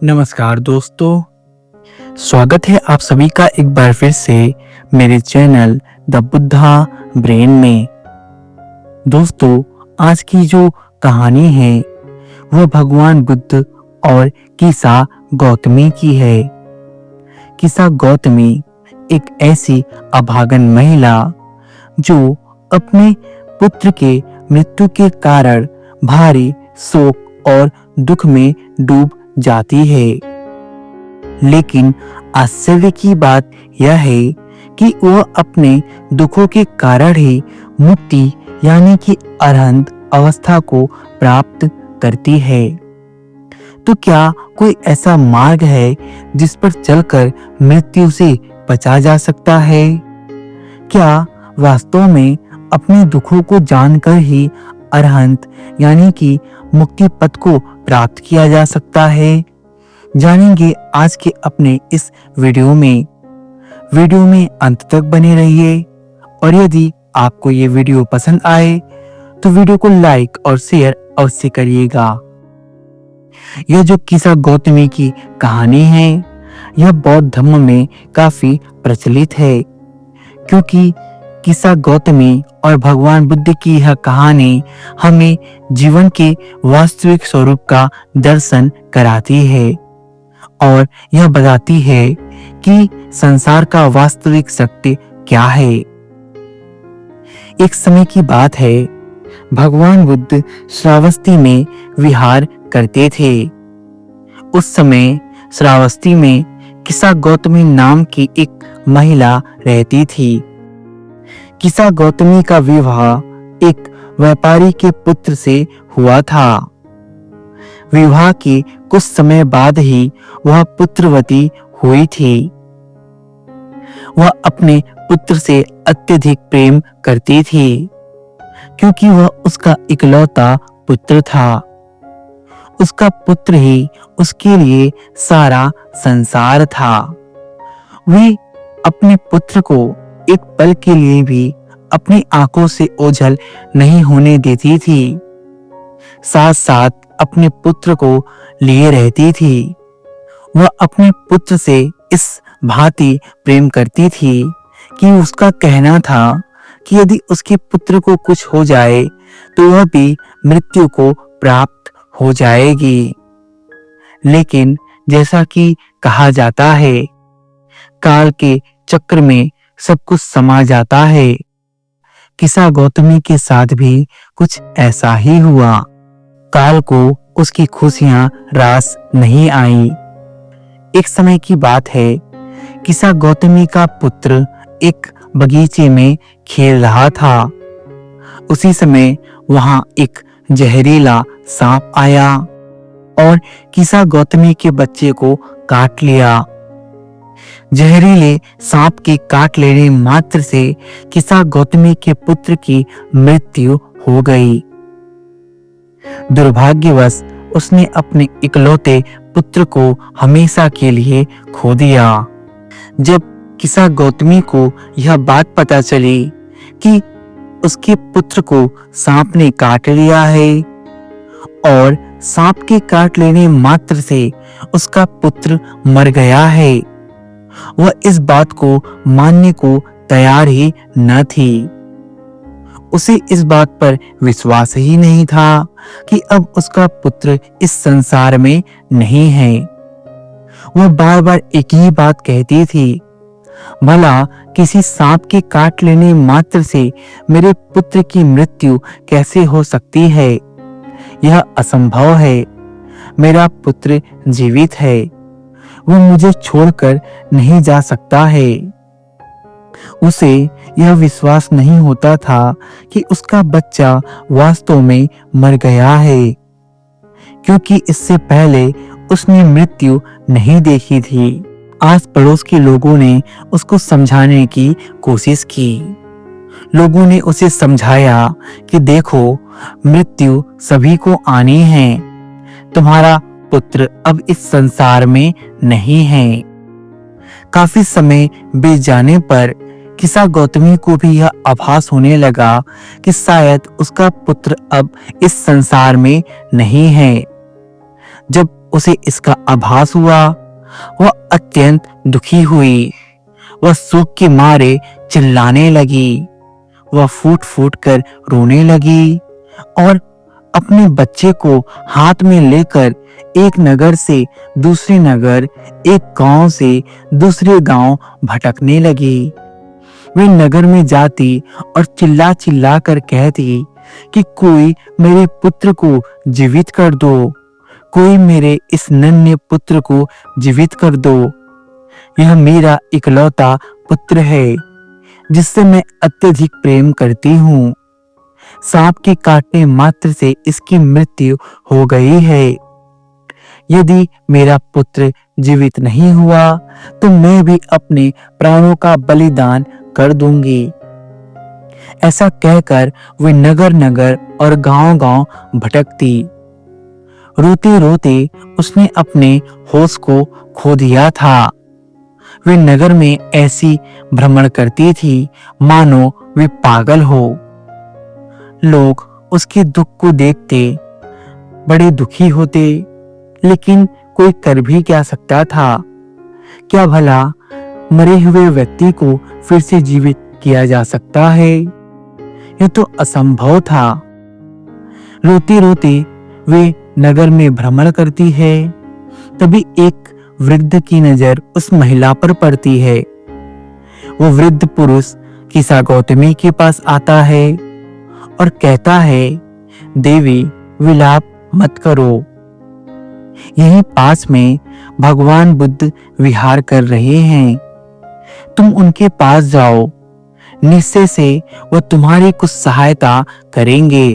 नमस्कार दोस्तों, स्वागत है आप सभी का एक बार फिर से मेरे चैनल द बुद्धा ब्रेन में। दोस्तों, आज की जो कहानी है वह भगवान बुद्ध और किसा गौतमी की है। किसा गौतमी एक ऐसी अभागन महिला जो अपने पुत्र के मृत्यु के कारण भारी शोक और दुख में डूब जाती है। लेकिन आश्चर्य की बात यह है कि वह अपने दुखों के कारण ही मुक्ति यानी कि अरहंत अवस्था को प्राप्त करती है। तो क्या कोई ऐसा मार्ग है जिस पर चलकर मृत्यु से बचा जा सकता है? क्या वास्तव में अपने दुखों को जानकर ही अरहंत यानी कि मुक्ति पथ को प्राप्त किया जा सकता है? जानेंगे आज के अपने इस वीडियो में अंत तक बने रहिए। और यदि आपको ये वीडियो पसंद आए तो वीडियो को लाइक और शेयर अवश्य करिएगा। यह जो किसा गौतमी की कहानी है यह बौद्ध धर्म में काफी प्रचलित है, क्योंकि किसा गौतमी और भगवान बुद्ध की यह कहानी हमें जीवन के वास्तविक स्वरूप का दर्शन कराती है और यह बताती है कि संसार का वास्तविक सत्य क्या है। एक समय की बात है, भगवान बुद्ध श्रावस्ती में विहार करते थे। उस समय श्रावस्ती में किसा गौतमी नाम की एक महिला रहती थी। किसा गौतमी का विवाह एक व्यापारी के पुत्र से हुआ था। विवाह के कुछ समय बाद ही वह पुत्रवती हुई थी। वह अपने पुत्र से अत्यधिक प्रेम करती थी, क्योंकि वह उसका इकलौता पुत्र था। उसका पुत्र ही उसके लिए सारा संसार था। वे अपने पुत्र को एक पल के लिए भी अपनी आंखों से ओझल नहीं होने देती थी। साथ साथ अपने पुत्र को लिए रहती थी। वह अपने पुत्र से इस भांति प्रेम करती थी कि उसका कहना था कि यदि उसके पुत्र को कुछ हो जाए तो वह भी मृत्यु को प्राप्त हो जाएगी। लेकिन जैसा कि कहा जाता है, काल के चक्र में सब कुछ समा जाता है। किसा गौतमी के साथ भी कुछ ऐसा ही हुआ। काल को उसकी खुशियां रास नहीं आई। एक समय की बात है, किसा गौतमी का पुत्र एक बगीचे में खेल रहा था। उसी समय वहां एक जहरीला सांप आया और किसा गौतमी के बच्चे को काट लिया। जहरीले सांप के काट लेने मात्र से किसा गौतमी के पुत्र की मृत्यु हो गई। दुर्भाग्यवश उसने अपने इकलौते पुत्र को हमेशा के लिए खो दिया। जब किसा गौतमी को यह बात पता चली कि उसके पुत्र को सांप ने काट लिया है और सांप के काट लेने मात्र से उसका पुत्र मर गया है, वह इस बात को मानने को तैयार ही न थी। उसे इस बात पर विश्वास ही नहीं था कि अब उसका पुत्र इस संसार में नहीं है। वह बार बार एक ही बात कहती थी, भला किसी सांप के काट लेने मात्र से मेरे पुत्र की मृत्यु कैसे हो सकती है? यह असंभव है। मेरा पुत्र जीवित है, वह मुझे छोड़कर नहीं जा सकता है। उसे यह विश्वास नहीं होता था कि उसका बच्चा वास्तव में मर गया है, क्योंकि इससे पहले उसने मृत्यु नहीं देखी थी। आस पड़ोस के लोगों ने उसको समझाने की कोशिश की। लोगों ने उसे समझाया कि देखो, मृत्यु सभी को आनी है। तुम्हारा पुत्र अब इस संसार में नहीं है। काफी समय बीत जाने पर किसा गौतमी को भी यह आभास होने लगा कि शायद उसका पुत्र अब इस संसार में नहीं है। जब उसे इसका आभास हुआ, वह अत्यंत दुखी हुई। वह शोक के मारे चिल्लाने लगी। वह फूट फूट कर रोने लगी और अपने बच्चे को हाथ में लेकर एक नगर से दूसरे नगर, एक गांव से दूसरे गांव भटकने लगी। वे नगर में जाती और चिल्ला चिल्ला कर कहती कि कोई मेरे पुत्र को जीवित कर दो, कोई मेरे इस नन्हे पुत्र को जीवित कर दो। यह मेरा इकलौता पुत्र है जिससे मैं अत्यधिक प्रेम करती हूँ। सांप के काटने मात्र से इसकी मृत्यु हो गई है। यदि मेरा पुत्र जीवित नहीं हुआ तो मैं भी अपने प्राणों का बलिदान कर दूंगी। ऐसा कहकर वे नगर नगर और गांव गांव भटकती। रोते रोते उसने अपने होश को खो दिया था। वे नगर में ऐसी भ्रमण करती थी मानो वे पागल हो। लोग उसके दुख को देखते बड़े दुखी होते, लेकिन कोई कर भी क्या सकता था? क्या भला मरे हुए व्यक्ति को फिर से जीवित किया जा सकता है? यह तो असंभव था। रोते रोते वे नगर में भ्रमण करती है। तभी एक वृद्ध की नजर उस महिला पर पड़ती है। वो वृद्ध पुरुष किसा गौतमी के पास आता है और कहता है, देवी विलाप मत करो। यहीं पास में भगवान बुद्ध विहार कर रहे हैं। तुम उनके पास जाओ, निश्चय से वह तुम्हारी कुछ सहायता करेंगे।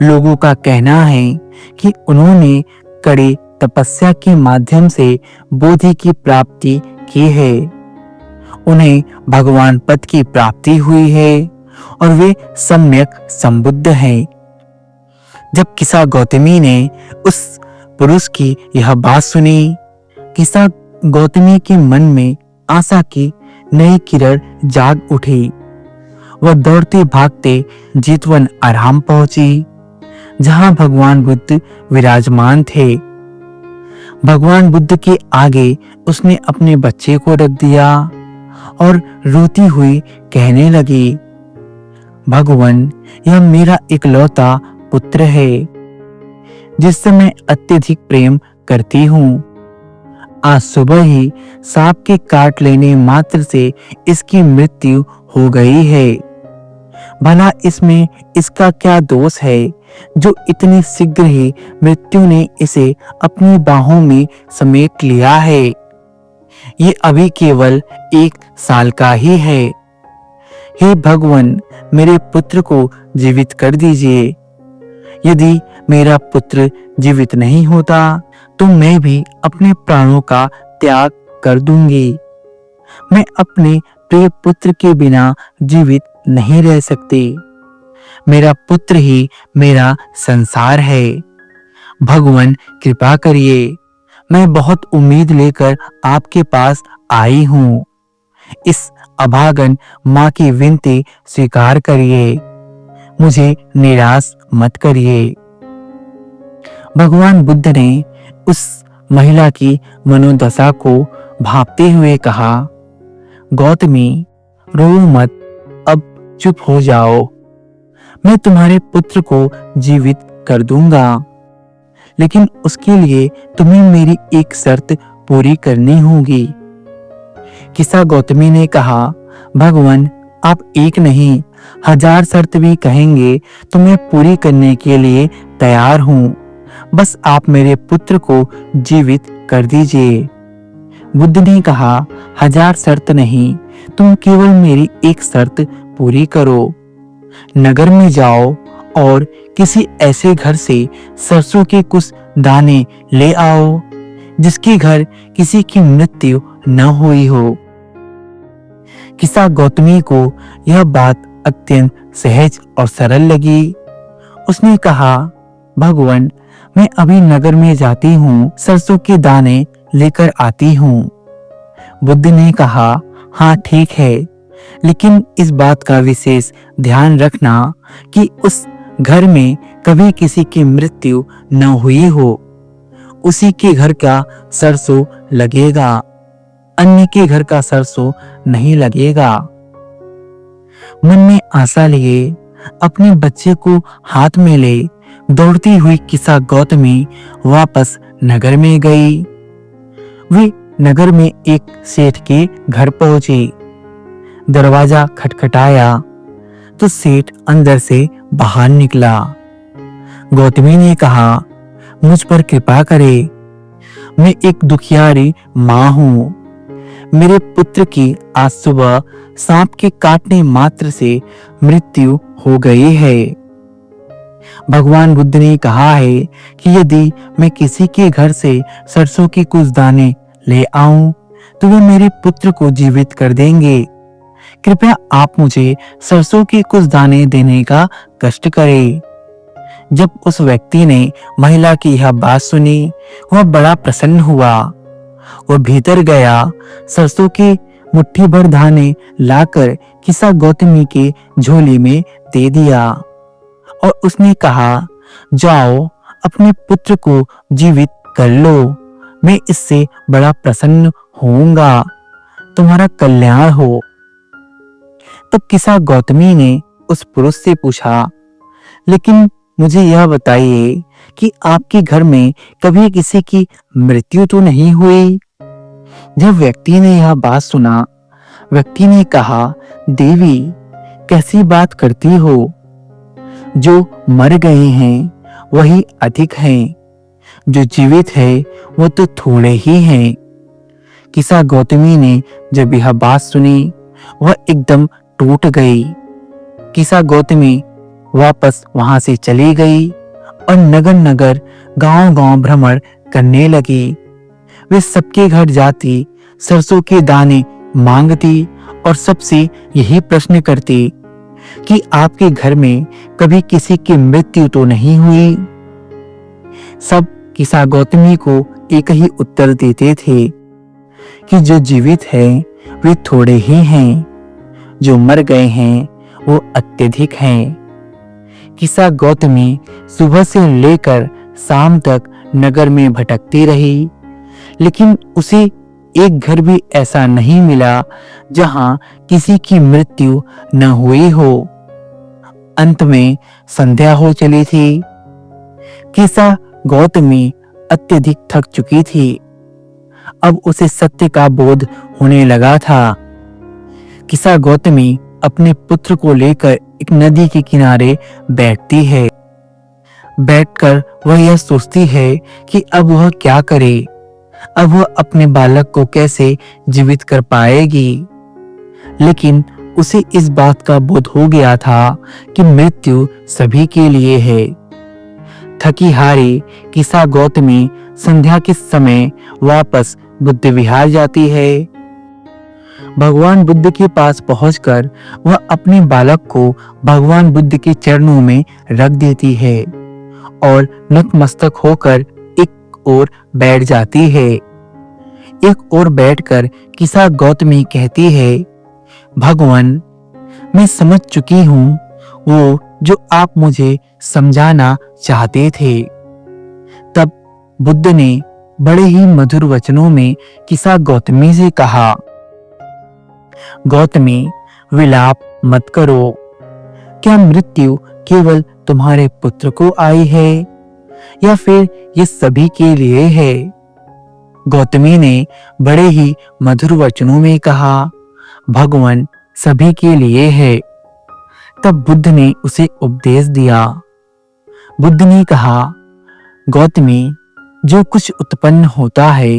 लोगों का कहना है कि उन्होंने कड़ी तपस्या के माध्यम से बोधि की प्राप्ति की है। उन्हें भगवान पद की प्राप्ति हुई है और वे सम्यक संबुद्ध हैं। जब किसा गौतमी ने उस पुरुष की यह बात सुनी, किसा गौतमी के मन में आशा की नई किरण जाग उठी। वह दौड़ते भागते जीतवन आराम पहुंची, जहां भगवान बुद्ध विराजमान थे। भगवान बुद्ध के आगे उसने अपने बच्चे को रख दिया और रोती हुई कहने लगी, भगवान, यह मेरा इकलौता पुत्र है जिससे मैं अत्यधिक प्रेम करती हूँ। आज सुबह ही सांप के काट लेने मात्र से इसकी मृत्यु हो गई है। भला इसमें इसका क्या दोष है जो इतनी शीघ्र ही मृत्यु ने इसे अपनी बाहों में समेट लिया है। ये अभी केवल 1 साल का ही है। हे भगवान, मेरे पुत्र को जीवित कर दीजिए। यदि मेरा पुत्र जीवित नहीं होता तो मैं भी अपने प्राणों का त्याग कर दूंगी। मैं अपने प्रिय पुत्र के बिना जीवित नहीं रह सकती। मेरा पुत्र ही मेरा संसार है। भगवान कृपा करिए। मैं बहुत उम्मीद लेकर आपके पास आई हूँ। इस अभागन माँ की विनती स्वीकार करिए। मुझे निराश मत करिए। भगवान बुद्ध ने उस महिला की मनोदशा को भांपते हुए कहा, गौतमी, रो मत, अब चुप हो जाओ। मैं तुम्हारे पुत्र को जीवित कर दूंगा, लेकिन उसके लिए तुम्हें मेरी एक शर्त पूरी करनी होगी। किसा गौतमी ने कहा, भगवान, आप एक नहीं 1000 शर्त भी कहेंगे तो मैं पूरी करने के लिए तैयार हूँ। बस आप मेरे पुत्र को जीवित कर दीजिए। बुद्ध ने कहा, 1000 शर्त नहीं, तुम केवल मेरी एक शर्त पूरी करो। नगर में जाओ और किसी ऐसे घर से सरसों के कुछ दाने ले आओ जिसके घर किसी की मृत्यु न हुई हो। किसा गौतमी को यह बात अत्यंत सहज और सरल लगी। उसने कहा, भगवान, मैं अभी नगर में जाती हूँ, सरसों के दाने लेकर आती हूँ। बुद्ध ने कहा, हाँ ठीक है, लेकिन इस बात का विशेष ध्यान रखना कि उस घर में कभी किसी की मृत्यु न हुई हो। उसी के घर का सरसों लगेगा, अन्य के घर का सरसों नहीं लगेगा। मन में आशा लिए अपने बच्चे को हाथ में ले दौड़ती हुई किस्सा गौतमी वापस नगर में गई। वे नगर में एक सेठ के घर पहुंची। दरवाजा खटखटाया तो सेठ अंदर से बाहर निकला। गौतमी ने कहा, मुझ पर कृपा करे, मैं एक दुखियारी माँ हूँ। मेरे पुत्र की आज सुबह सांप के काटने मात्र से मृत्यु हो गई है। भगवान बुद्ध ने कहा है कि यदि मैं किसी के घर से सरसों के कुछ दाने ले आऊं तो वे मेरे पुत्र को जीवित कर देंगे। कृपया आप मुझे सरसों के कुछ दाने देने का कष्ट करें। जब उस व्यक्ति ने महिला की यह बात सुनी, वह बड़ा प्रसन्न हुआ। वह भीतर गया, सरसों के मुट्ठी भर दाने लाकर किस्सा गौतमी के झोली में दे दिया और उसने कहा, जाओ अपने पुत्र को जीवित कर लो, मैं इससे बड़ा प्रसन्न होऊंगा, तुम्हारा कल्याण हो। तब किस्सा गौतमी ने उस पुरुष से पूछा, लेकिन मुझे यह बताइए कि आपके घर में कभी किसी की मृत्यु तो नहीं हुई? जब व्यक्ति ने यह बात सुना, व्यक्ति ने कहा, देवी कैसी बात करती हो, जो मर गए हैं वही अधिक हैं, जो जीवित है वो तो थोड़े ही हैं। किस्सा गौतमी ने जब यह बात सुनी, वह एकदम टूट गई। किस्सा गौतमी वापस वहां से चली गई और नगर नगर गांव-गांव भ्रमण करने लगी। वे सबके घर जाती, सरसों के दाने मांगती और सबसे यही प्रश्न करती कि आपके घर में कभी किसी की मृत्यु तो नहीं हुई? सब किस्सा गौतमी को एक ही उत्तर देते थे कि जो जीवित है वे थोड़े ही हैं, जो मर गए हैं वो अत्यधिक हैं। किस्सा गौतमी सुबह से लेकर शाम तक नगर में भटकती रही, लेकिन उसे एक घर भी ऐसा नहीं मिला जहां किसी की मृत्यु न हुई हो। अंत में संध्या हो चली थी। किस्सा गौतमी अत्यधिक थक चुकी थी। अब उसे सत्य का बोध होने लगा था। किस्सा गौतमी अपने पुत्र को लेकर एक नदी के किनारे बैठती है। बैठकर वह यह सोचती है कि अब वह क्या करे, अब वह अपने बालक को कैसे जीवित कर पाएगी। लेकिन उसे इस बात का बोध हो गया था कि मृत्यु सभी के लिए है। थकी हारी किस्सा गौतमी संध्या के समय वापस बुद्ध विहार जाती है। भगवान बुद्ध के पास पहुंचकर वह अपने बालक को भगवान बुद्ध के चरणों में रख देती है और नतमस्तक होकर एक ओर बैठ जाती है। एक ओर बैठकर किस्सा गौतमी कहती है, भगवान, मैं समझ चुकी हूँ वो जो आप मुझे समझाना चाहते थे। तब बुद्ध ने बड़े ही मधुर वचनों में किस्सा गौतमी से कहा, गौतमी, विलाप मत करो। क्या मृत्यु केवल तुम्हारे पुत्र को आई है या फिर ये सभी के लिए है? गौतमी ने बड़े ही मधुर वचनों में कहा, भगवान, सभी के लिए है। तब बुद्ध ने उसे उपदेश दिया। बुद्ध ने कहा, गौतमी, जो कुछ उत्पन्न होता है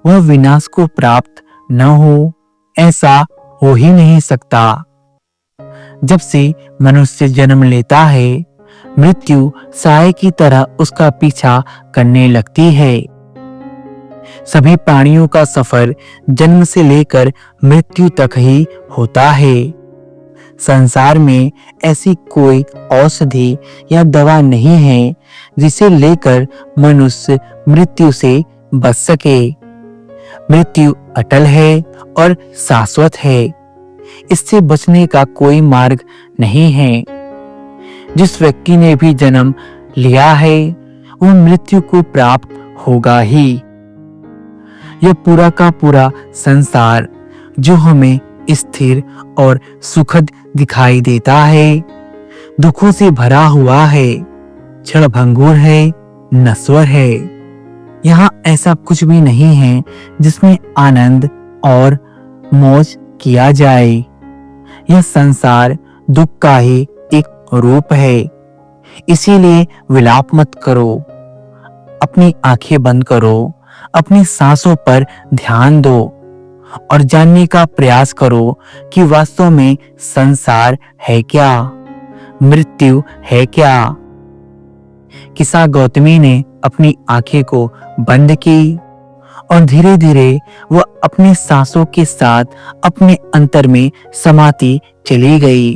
वह विनाश को प्राप्त न हो, ऐसा हो ही नहीं सकता। जब से मनुष्य जन्म लेता है, मृत्यु साए की तरह उसका पीछा करने लगती है। सभी प्राणियों का सफर जन्म से लेकर मृत्यु तक ही होता है। संसार में ऐसी कोई औषधि या दवा नहीं है जिसे लेकर मनुष्य मृत्यु से बच सके। मृत्यु अटल है और शाश्वत है। इससे बचने का कोई मार्ग नहीं है। जिस व्यक्ति ने भी जन्म लिया है वह मृत्यु को प्राप्त होगा ही। यह पूरा का पूरा संसार जो हमें स्थिर और सुखद दिखाई देता है, दुखों से भरा हुआ है, क्षणभंगुर है, नश्वर है। यहाँ ऐसा कुछ भी नहीं है जिसमें आनंद और मौज किया जाए। यह संसार दुख का ही एक रूप है। इसीलिए विलाप मत करो, अपनी आंखें बंद करो, अपनी सांसों पर ध्यान दो और जानने का प्रयास करो कि वास्तव में संसार है क्या, मृत्यु है क्या। किसा गौतमी ने अपनी आंखें को बंद की और धीरे धीरे वह अपनी सांसों के साथ अपने अंतर में समाती चली गई।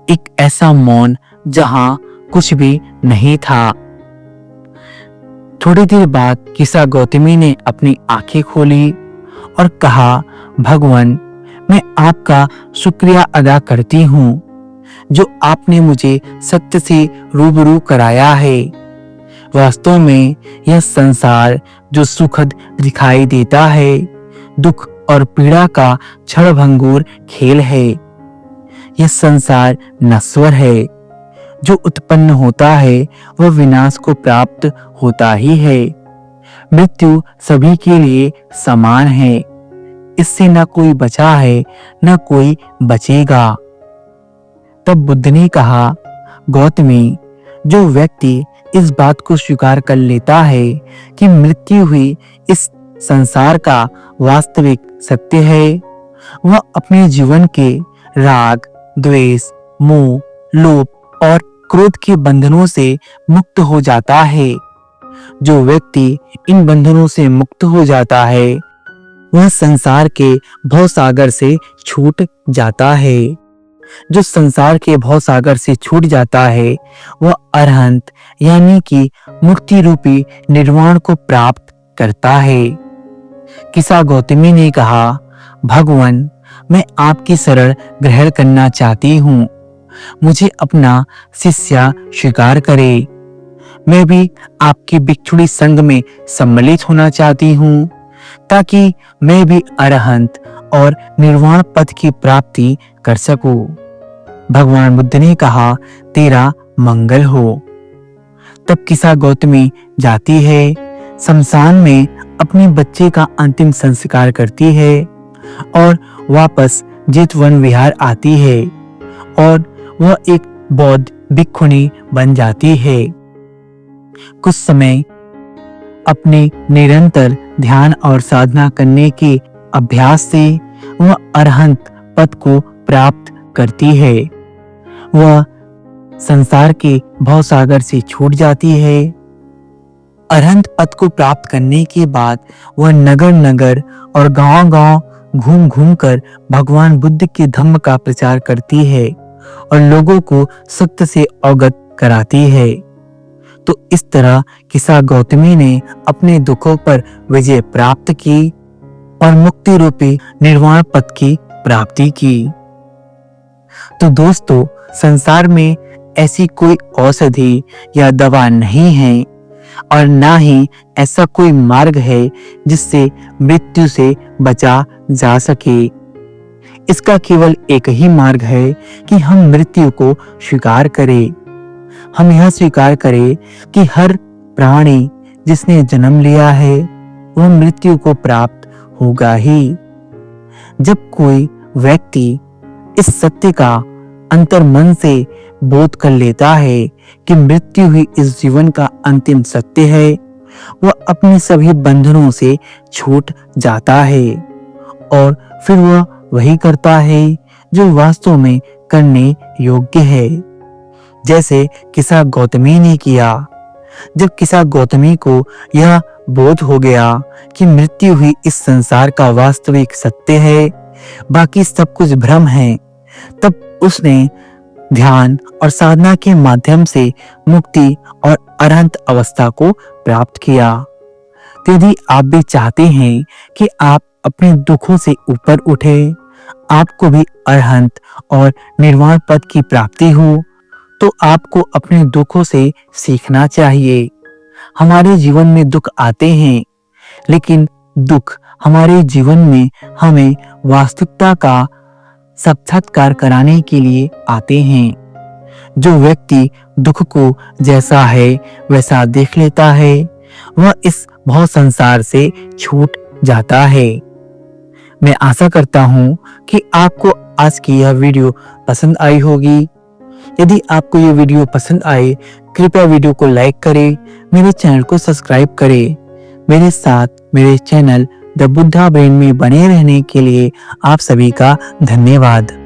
एक ऐसा मौन जहां कुछ भी नहीं था। थोड़ी देर बाद किसा गौतमी ने अपनी आंखें खोली और कहा, भगवान, मैं आपका शुक्रिया अदा करती हूँ जो आपने मुझे सत्य से रूबरू कराया है। वास्तव में यह संसार जो सुखद दिखाई देता है, दुख और पीड़ा का क्षणभंगुर खेल है। यह संसार नश्वर है। जो उत्पन्न होता है वह विनाश को प्राप्त होता ही है। मृत्यु सभी के लिए समान है। इससे न कोई बचा है न कोई बचेगा। तब बुद्ध ने कहा, गौतमी, जो व्यक्ति इस बात को स्वीकार कर लेता है कि मृत्यु ही इस संसार का वास्तविक सत्य है, वह अपने जीवन के राग, द्वेष, मोह, लोभ और क्रोध के बंधनों से मुक्त हो जाता है। जो व्यक्ति इन बंधनों से मुक्त हो जाता है वह संसार के भवसागर से छूट जाता है। जो संसार के भवसागर से छूट जाता है वह अरहंत यानी कि मुक्ति रूपी निर्वाण को प्राप्त करता है। किसा गौतमी ने कहा, भगवान, मैं आपकी शरण ग्रहण करना चाहती हूँ। मुझे अपना शिष्य स्वीकार करे। मैं भी आपके बिछुड़ी संग में सम्मिलित होना चाहती हूँ ताकि मैं भी अरहंत और निर्वाण पद की प्राप्ति कर सकूं। भगवान बुद्ध ने कहा, तेरा मंगल हो। तब किसा गौतमी जाती है, शमशान में अपने बच्चे का अंतिम संस्कार करती है और वापस जेतवन विहार आती है और वह एक बौद्ध भिक्षुणी बन जाती है। कुछ समय अपने निरंतर ध्यान और साधना करने के अभ्यास से वह अरहंत पद को प्राप्त करती है। वह संसार के भवसागर से छूट जाती है। अरहंत पद को प्राप्त करने के बाद वह नगर नगर और गांव गांव घूम घूम कर भगवान बुद्ध के धम्म का प्रचार करती है और लोगों को सत्य से अवगत कराती है। तो इस तरह किसा गौतमी ने अपने दुखों पर विजय प्राप्त की और मुक्ति रूपी निर्वाण पद की प्राप्ति की। तो दोस्तों, संसार में ऐसी कोई औषधि या दवा नहीं है और ना ही ऐसा कोई मार्ग है जिससे मृत्यु से बचा जा सके। इसका केवल एक ही मार्ग है कि हम मृत्यु को स्वीकार करें। हम यह स्वीकार करें कि हर प्राणी जिसने जन्म लिया है वह मृत्यु को प्राप्त होगा ही। जब कोई व्यक्ति इस सत्य का अंतर मन से बोध कर लेता है कि मृत्यु ही इस जीवन का अंतिम सत्य है, वह अपने सभी बंधनों से छूट जाता है और फिर वह वही करता है जो वास्तव में करने योग्य है, जैसे किसा गौतमी ने किया। जब किसा गौतमी को यह बोध हो गया कि मृत्यु ही इस संसार का वास्तविक सत्य है, बाकी सब कुछ भ्रम है, तब उसने ध्यान और साधना के माध्यम से मुक्ति और अरहंत अवस्था को प्राप्त किया। तो यदि आप भी चाहते हैं कि आप अपने दुखों से ऊपर उठे, आपको भी अरहंत और निर्वाण पद की प्राप्ति हो, तो आपको अपने दुखों से सीखना चाहिए। हमारे जीवन में दुख आते हैं, लेकिन दुख हमारे जीवन में हमें वास्तविकता का साक्षात्कार कराने के लिए आते हैं। जो व्यक्ति दुख को जैसा है वैसा देख लेता है, वह इस भव संसार से छूट जाता है। मैं आशा करता हूँ कि आपको आज की यह वीडियो पसंद आई होगी। यदि आपको यह वीडियो पसंद आए, कृपया वीडियो को लाइक करें, मेरे चैनल को सब्सक्राइब करें। मेरे साथ मेरे चैनल द बुद्धा ब्रेन में बने रहने के लिए आप सभी का धन्यवाद।